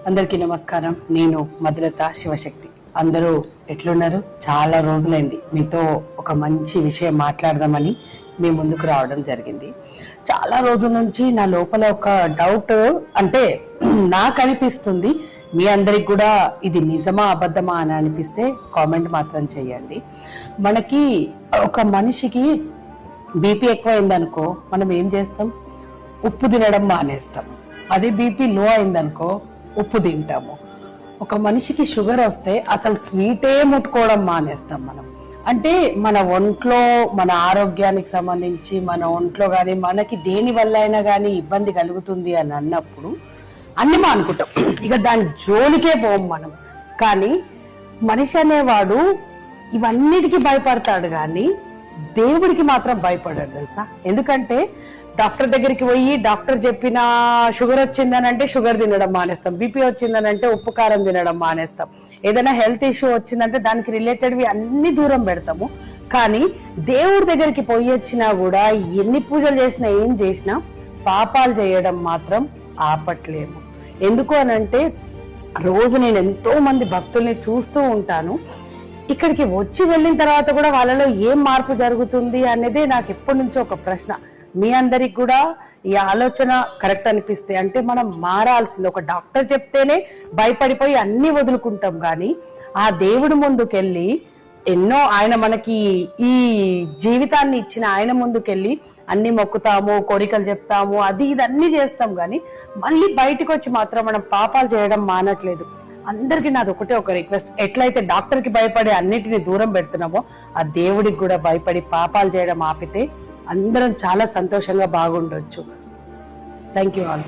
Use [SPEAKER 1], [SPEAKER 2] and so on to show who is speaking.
[SPEAKER 1] అందరికీ నమస్కారం. నేను మధులత శివశక్తి. అందరూ ఎట్లున్నారు? చాలా రోజులైంది మీతో ఒక మంచి విషయం మాట్లాడదామని మీ ముందుకు రావడం జరిగింది. చాలా రోజుల నుంచి నా లోపల ఒక డౌట్, అంటే నాకు అనిపిస్తుంది, మీ అందరికి కూడా ఇది నిజమా అబద్ధమా అని అనిపిస్తే కామెంట్ మాత్రం చేయండి. మనకి ఒక మనిషికి బీపీ ఎక్కువైందనుకో మనం ఏం చేస్తాం? ఉప్పు తినడం మానేస్తాం. అదే బీపీ లో అయిందనుకో ఉప్పు తింటాము. ఒక మనిషికి షుగర్ వస్తే అసలు స్వీటే ముట్టుకోవడం మానేస్తాం మనం. అంటే మన ఒంట్లో, మన ఆరోగ్యానికి సంబంధించి మన ఒంట్లో కానీ మనకి దేని వల్ల అయినా కానీ ఇబ్బంది కలుగుతుంది అని అన్నప్పుడు అన్ని మానుకుంటాం, ఇక దాని జోలికే పోం మనం. కానీ మనిషి అనేవాడు ఇవన్నిటికీ భయపడతాడు కానీ దేవుడికి మాత్రం భయపడాడు, తెలుసా? ఎందుకంటే డాక్టర్ దగ్గరికి పోయి డాక్టర్ చెప్పిన షుగర్ వచ్చిందని అంటే షుగర్ తినడం మానేస్తాం, బీపీ వచ్చిందని అంటే ఉప్పు కారం తినడం మానేస్తాం, ఏదైనా హెల్త్ ఇష్యూ వచ్చిందంటే దానికి రిలేటెడ్వి అన్ని దూరం పెడతాము. కానీ దేవుడి దగ్గరికి పోయి వచ్చినా కూడా ఎన్ని పూజలు చేసినా ఏం చేసినా పాపాలు చేయడం మాత్రం ఆపట్లేము. ఎందుకు అనంటే రోజు నేను ఎంతో మంది భక్తుల్ని చూస్తూ ఉంటాను. ఇక్కడికి వచ్చి వెళ్ళిన తర్వాత కూడా వాళ్ళలో ఏం మార్పు జరుగుతుంది అనేది నాకు ఎప్పటి నుంచో ఒక ప్రశ్న. మీ అందరికి కూడా ఈ ఆలోచన కరెక్ట్ అనిపిస్తే, అంటే మనం మారాల్సింది. ఒక డాక్టర్ చెప్తేనే భయపడిపోయి అన్ని వదులుకుంటాం, కానీ ఆ దేవుడి ముందుకెళ్ళి ఎన్నో, ఆయన మనకి ఈ జీవితాన్ని ఇచ్చిన ఆయన ముందుకెళ్ళి అన్ని మొక్కుతాము, కోరికలు చెప్తాము, అది ఇది అన్ని చేస్తాం, కానీ మళ్ళీ బయటకు వచ్చి మాత్రం మనం పాపాలు చేయడం మానట్లేదు. అందరికి నాది ఒకటే ఒక రిక్వెస్ట్, ఎట్లయితే డాక్టర్ కి భయపడి అన్నిటిని దూరం పెడుతున్నామో ఆ దేవుడికి కూడా భయపడి పాపాలు చేయడం ఆపితే అందరం చాలా సంతోషంగా బాగుండొచ్చు. Thank you all.